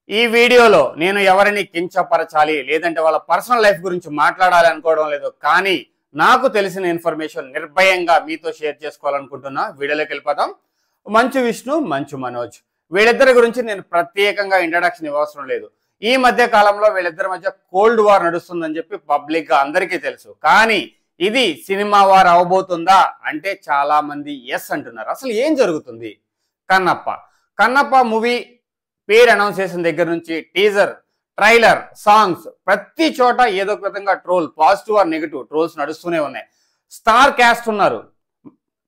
ఈ వీడియోలో నేను ఎవరిని కించపరచాలి లేదంటే వాళ్ళ పర్సనల్ లైఫ్ గురించి మాట్లాడాలి అనుకోవడం లేదు, కానీ నాకు తెలిసిన ఇన్ఫర్మేషన్ నిర్భయంగా మీతో షేర్ చేసుకోవాలనుకుంటున్నా. వీడియోలోకి వెళ్ళిపోతాం. మంచు విష్ణు, మంచు మనోజ్, వీళ్ళిద్దరి గురించి నేను ప్రత్యేకంగా ఇంట్రడక్షన్ ఇవ్వవసరం లేదు. ఈ మధ్య కాలంలో వీళ్ళిద్దరి మధ్య కోల్డ్ వార్ నడుస్తుందని చెప్పి పబ్లిక్ గా అందరికీ తెలుసు. కానీ ఇది సినిమా వార్ అవబోతుందా అంటే చాలా మంది ఎస్ అంటున్నారు. అసలు ఏం జరుగుతుంది? కన్నప్ప మూవీ పేరు అనౌన్స్ చేసిన దగ్గర నుంచి టీజర్, ట్రైలర్, సాంగ్స్ ప్రతి చోట ఏదో ఒక విధంగా troll, positive or negative trolls నడుస్తూనే ఉన్నాయి. స్టార్ క్యాస్ట్ ఉన్నారు.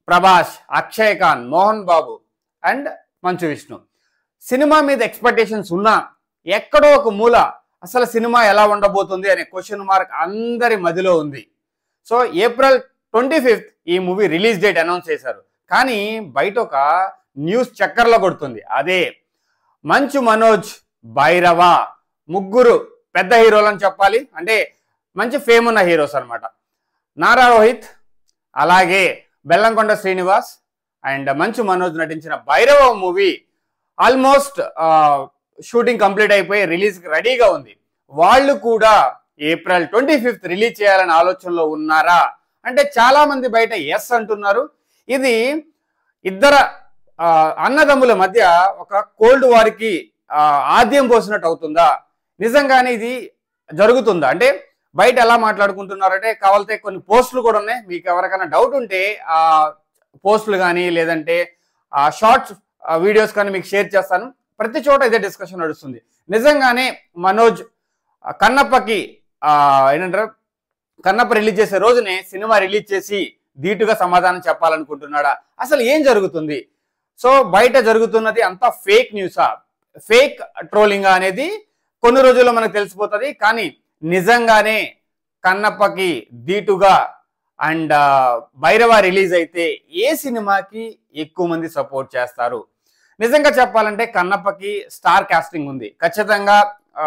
ప్రభాస్, అక్షయ్ ఖాన్, మోహన్ బాబు అండ్ మంచు విష్ణు. సినిమా మీద ఎక్స్పెక్టేషన్స్ ఉన్నా ఎక్కడో ఒక మూల అసలు సినిమా ఎలా ఉండబోతుంది అనే క్వశ్చన్ మార్క్ అందరి మదిలో ఉంది. సో ఏప్రిల్ 25 ఈ మూవీ రిలీజ్ డేట్ అనౌన్స్ చేశారు. కానీ బయట ఒక న్యూస్ చక్కర్లో కొడుతుంది. అదే మంచు మనోజ్, భైరవ, ముగ్గురు పెద్ద హీరోలు అని చెప్పాలి. అంటే మంచి ఫేమ్ ఉన్న హీరోస్ అనమాట. నారా రోహిత్, అలాగే బెల్లంకొండ శ్రీనివాస్ అండ్ మంచు మనోజ్ నటించిన Bhairava movie almost shooting complete అయిపోయి రిలీజ్కి రెడీగా ఉంది. వాళ్ళు కూడా ఏప్రిల్ 25 రిలీజ్ చేయాలనే ఆలోచనలో ఉన్నారా అంటే చాలా మంది బయట ఎస్ అంటున్నారు. ఇది ఇద్దరు అన్నదమ్ముల మధ్య ఒక కోల్డ్ వార్కి ఆద్యం పోసినట్టు అవుతుందా? నిజంగానే ఇది జరుగుతుందా? అంటే బయట ఎలా మాట్లాడుకుంటున్నారంటే కావాలంటే కొన్ని పోస్టులు కూడా ఉన్నాయి. మీకు ఎవరికైనా డౌట్ ఉంటే ఆ పోస్టులు కానీ లేదంటే ఆ షార్ట్స్ వీడియోస్ కానీ మీకు షేర్ చేస్తాను. ప్రతి చోట ఇదే డిస్కషన్ నడుస్తుంది. నిజంగానే మనోజ్ కన్నప్పకి ఏంటంటారు, కన్నప్ప రిలీజ్ చేసే రోజునే సినిమా రిలీజ్ చేసి ధీటుగా సమాధానం చెప్పాలనుకుంటున్నాడా? అసలు ఏం జరుగుతుంది? సో బయట జరుగుతున్నది అంతా ఫేక్ న్యూసా, ఫేక్ ట్రోలింగ్ అనేది కొన్ని రోజుల్లో మనకు తెలిసిపోతుంది. కానీ నిజంగానే కన్నప్పకి ధీటుగా అండ్ భైరవ రిలీజ్ అయితే ఏ సినిమాకి ఎక్కువ మంది సపోర్ట్ చేస్తారు? నిజంగా చెప్పాలంటే కన్నప్పకి స్టార్ కాస్టింగ్ ఉంది. ఖచ్చితంగా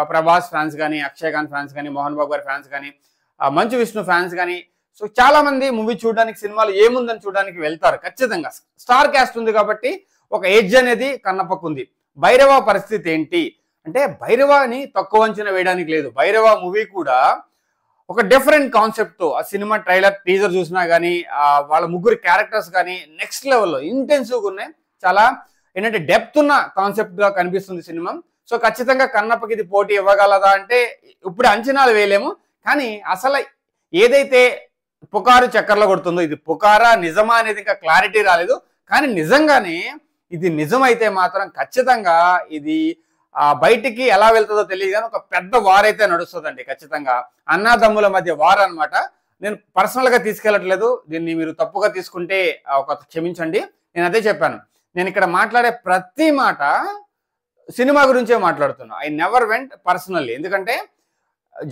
ప్రభాస్ ఫ్యాన్స్ కానీ, అక్షయ్ ఖాన్ ఫ్యాన్స్ కానీ, మోహన్ బాబు గారి ఫ్యాన్స్ కానీ, మంచు విష్ణు ఫ్యాన్స్ కానీ, సో చాలా మంది మూవీ చూడడానికి, సినిమాలు ఏముందని చూడడానికి వెళ్తారు. ఖచ్చితంగా స్టార్ క్యాస్ట్ ఉంది కాబట్టి ఒక ఎడ్జ్ అనేది కన్నప్పకు ఉంది. భైరవ పరిస్థితి ఏంటి అంటే భైరవని తక్కువ అంచనా వేయడానికి లేదు. భైరవ మూవీ కూడా ఒక డిఫరెంట్ కాన్సెప్ట్తో ఆ సినిమా ట్రైలర్, టీజర్ చూసినా కానీ వాళ్ళ ముగ్గురు క్యారెక్టర్స్ కానీ నెక్స్ట్ లెవెల్లో ఇంటెన్సివ్గా ఉన్నాయి. చాలా ఏంటంటే డెప్త్ ఉన్న కాన్సెప్ట్గా కనిపిస్తుంది సినిమా. సో ఖచ్చితంగా కన్నప్పకి ఇది పోటీ ఇవ్వగలదా అంటే ఇప్పుడు అంచనాలు వేయలేము. కానీ అసలు ఏదైతే పుకారు చక్కర్లో కొడుతుందో ఇది పుకారా నిజమా అనేది ఇంకా క్లారిటీ రాలేదు. కానీ నిజంగానే ఇది నిజమైతే మాత్రం ఖచ్చితంగా ఇది బయటికి ఎలా వెళ్తుందో తెలియదు, కానీ ఒక పెద్ద వార్ అయితే నడుస్తుందండి. ఖచ్చితంగా అన్నదమ్ముల మధ్య వార్ అనమాట. నేను పర్సనల్గా తీసుకెళ్ళట్లేదు, దీన్ని మీరు తప్పుగా తీసుకుంటే ఒక క్షమించండి. నేను అదే చెప్పాను, నేను ఇక్కడ మాట్లాడే ప్రతి మాట సినిమా గురించే మాట్లాడుతున్నా. I never went personally. ఎందుకంటే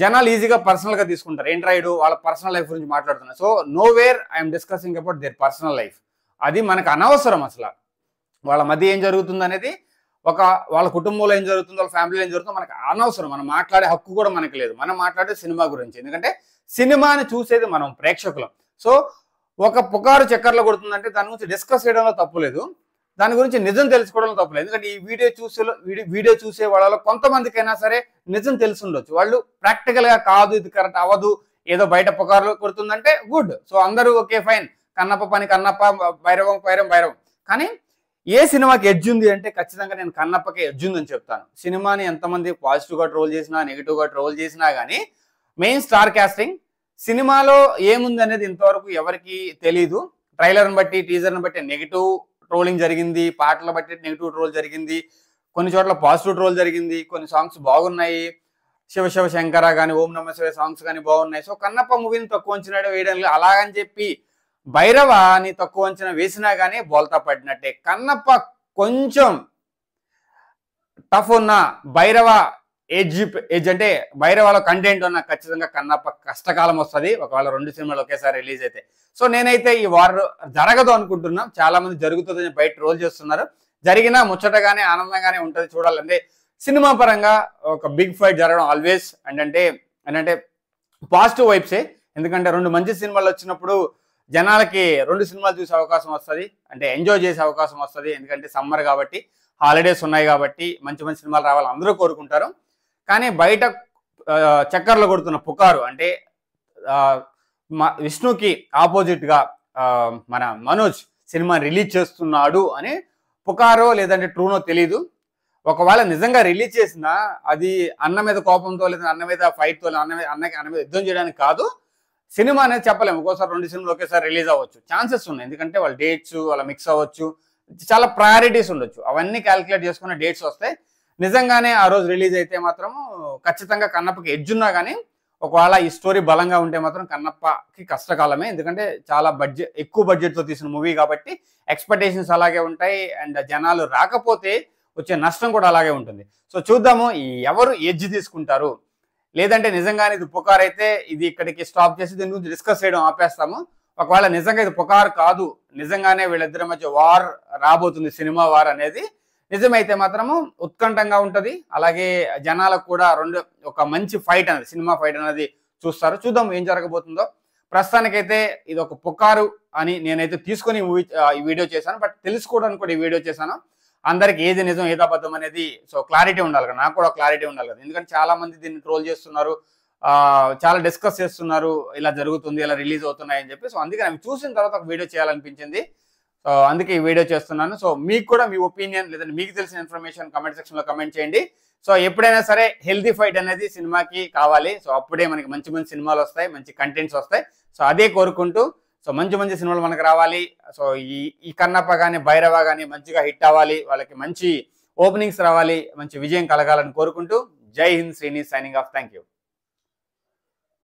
జనాలు ఈజీగా పర్సనల్గా తీసుకుంటారు. ఏంట్రాయుడు వాళ్ళ పర్సనల్ లైఫ్ గురించి మాట్లాడుతున్నా. So nowhere I'm discussing about their personal life. అది మనకు అనవసరం. అసలు వాళ్ళ మధ్య ఏం జరుగుతుంది అనేది, ఒక వాళ్ళ కుటుంబంలో ఏం జరుగుతుందో, వాళ్ళ ఫ్యామిలీలో ఏం జరుగుతుందో మనకు అనవసరం. మనం మాట్లాడే హక్కు కూడా మనకు లేదు. మనం మాట్లాడే సినిమా గురించి. ఎందుకంటే సినిమాని చూసేది మనం ప్రేక్షకులం. సో ఒక పుకారు చక్కర్లో కొడుతుందంటే దాని గురించి డిస్కస్ చేయడంలో తప్పు లేదు, దాని గురించి నిజం తెలుసుకోవడంలో తప్పులేదు. ఎందుకంటే ఈ వీడియో చూసే వాళ్ళలో కొంతమందికైనా సరే నిజం తెలిసి ఉండొచ్చు. వాళ్ళు ప్రాక్టికల్గా కాదు, ఇది కరెక్ట్ అవ్వదు, ఏదో బయట పుకార్లు కొడుతుందంటే గుడ్. సో అందరూ ఓకే ఫైన్, కన్నప్ప పని కన్నప్ప, భైరవం భైరవం. కానీ ఏ సినిమాకి ఎడ్జ్ ఉంది అంటే ఖచ్చితంగా నేను కన్నప్పకే ఎడ్జ్ ఉందని చెప్తాను. సినిమాని ఎంతమంది పాజిటివ్గా ట్రోల్ చేసినా, నెగిటివ్గా ట్రోల్ చేసినా కానీ మెయిన్ స్టార్ కాస్టింగ్. సినిమాలో ఏముంది అనేది ఇంతవరకు ఎవరికి తెలీదు. ట్రైలర్ని బట్టి, టీజర్ని బట్టి నెగిటివ్ ట్రోలింగ్ జరిగింది, పాటలు బట్టి నెగిటివ్ ట్రోల్ జరిగింది, కొన్ని చోట్ల పాజిటివ్ ట్రోల్ జరిగింది. కొన్ని సాంగ్స్ బాగున్నాయి, శివ శివ శంకర కానీ, ఓం నమ శివ సాంగ్స్ కానీ బాగున్నాయి. సో కన్నప్ప మూవీని తక్కువ అంచనా వేయడం లేదు. అలాగని చెప్పి భైరవని తక్కువ అంచనా వేసినా కానీ బోల్తా పడినట్టే. కన్నప్ప కొంచెం టఫ్ ఉన్న, భైరవ ఎడ్జ్ అంటే భైరవలో కంటెంట్ ఉన్న ఖచ్చితంగా కన్నప్ప కష్టకాలం వస్తుంది ఒకవేళ రెండు సినిమాలు ఒకేసారి రిలీజ్ అయితే. సో నేనైతే ఈ వార్ జరగదు అనుకుంటున్నా. చాలా మంది జరుగుతుందని బయట ట్రోల్ చేస్తున్నారు. జరిగినా ముచ్చటగానే ఆనందంగానే ఉంటుంది చూడాలంటే. సినిమా పరంగా ఒక బిగ్ ఫైట్ జరగడం ఆల్వేస్ ఏంటంటే పాజిటివ్ వైబ్సే. ఎందుకంటే రెండు మంచి సినిమాలు వచ్చినప్పుడు జనాలకి రెండు సినిమాలు చూసే అవకాశం వస్తుంది, అంటే ఎంజాయ్ చేసే అవకాశం వస్తుంది. ఎందుకంటే సమ్మర్ కాబట్టి హాలిడేస్ ఉన్నాయి కాబట్టి మంచి మంచి సినిమాలు రావాలని అందరూ కోరుకుంటారు. కానీ బయట చక్కర్లు కొడుతున్న పుకారు అంటే విష్ణుకి ఆపోజిట్గా మన మనోజ్ సినిమా రిలీజ్ చేస్తున్నాడు అని పుకారో లేదంటే ట్రూనో తెలీదు. ఒకవేళ నిజంగా రిలీజ్ చేసినా అది అన్న మీద కోపంతో లేదా అన్న మీద ఫైట్తో అన్న మీద యుద్ధం చేయడానికి కాదు. సినిమా అనేది చెప్పలేము, ఒక్కోసారి 2 సినిమాలు ఒకేసారి రిలీజ్ అవ్వచ్చు, ఛాన్సెస్ ఉన్నాయి. ఎందుకంటే వాళ్ళ డేట్స్ వాళ్ళ మిక్స్ అవ్వచ్చు, చాలా ప్రయారిటీస్ ఉండొచ్చు. అవన్నీ క్యాలిక్యులేట్ చేసుకున్న డేట్స్ వస్తాయి. నిజంగానే ఆ రోజు రిలీజ్ అయితే మాత్రం ఖచ్చితంగా కన్నప్పకి ఎడ్జ్ ఉన్నా కానీ ఒకవేళ ఈ స్టోరీ బలంగా ఉంటే మాత్రం కన్నప్పకి కష్టకాలమే. ఎందుకంటే చాలా ఎక్కువ బడ్జెట్తో తీసిన మూవీ కాబట్టి ఎక్స్పెక్టేషన్స్ అలాగే ఉంటాయి. అండ్ జనాలు రాకపోతే వచ్చే నష్టం కూడా అలాగే ఉంటుంది. సో చూద్దాము ఎవరు ఎడ్జ్ తీసుకుంటారు. లేదంటే నిజంగానే ఇది పుకార్ అయితే ఇది ఇక్కడికి స్టాప్ చేసి దీని గురించి డిస్కస్ చేయడం ఆపేస్తాము. ఒకవేళ నిజంగా ఇది పుకార్ కాదు, నిజంగానే వీళ్ళిద్దరి మధ్య వార్ రాబోతుంది, సినిమా వార్ అనేది నిజమైతే మాత్రము ఉత్కంఠంగా ఉంటుంది. అలాగే జనాలకు కూడా ఒక మంచి ఫైట్ అనేది, సినిమా ఫైట్ అనేది చూస్తారు. చూద్దాం ఏం జరగబోతుందో. ప్రస్తుతానికైతే ఇది ఒక పుకారు అని నేనైతే తీసుకొని ఈ వీడియో చేశాను. బట్ తెలుసుకోవడానికి కూడా ఈ వీడియో చేశాను. అందరికి ఏది నిజం ఏది అబద్ధం అనేది సో క్లారిటీ ఉండాలి కదా, నాకు కూడా క్లారిటీ ఉండాలి కదా. ఎందుకంటే చాలా మంది దీన్ని ట్రోల్ చేస్తున్నారు, చాలా డిస్కస్ చేస్తున్నారు, ఇలా జరుగుతుంది, ఇలా రిలీజ్ అవుతున్నాయి అని చెప్పి. సో అందుకే నాకు చూసిన తర్వాత ఒక వీడియో చేయాలనిపించింది. సో అందుకే ఈ వీడియో చేస్తున్నాను. సో మీకు కూడా మీ ఒపీనియన్ లేదంటే మీకు తెలిసిన ఇన్ఫర్మేషన్ కమెంట్ సెక్షన్లో కమెంట్ చేయండి. సో ఎప్పుడైనా సరే హెల్తీ ఫైట్ అనేది సినిమాకి కావాలి. సో అప్పుడే మనకి మంచి మంచి సినిమాలు వస్తాయి, మంచి కంటెంట్స్ వస్తాయి. సో అదే కోరుకుంటూ సో మంచి మంచి సినిమాలు మనకు రావాలి. సో ఈ కన్నప్ప కానీ భైరవ కానీ మంచిగా హిట్ అవ్వాలి, వాళ్ళకి మంచి ఓపెనింగ్స్ రావాలి, మంచి విజయం కలగాలని కోరుకుంటూ జై Hind. Srini signing off. Thank you.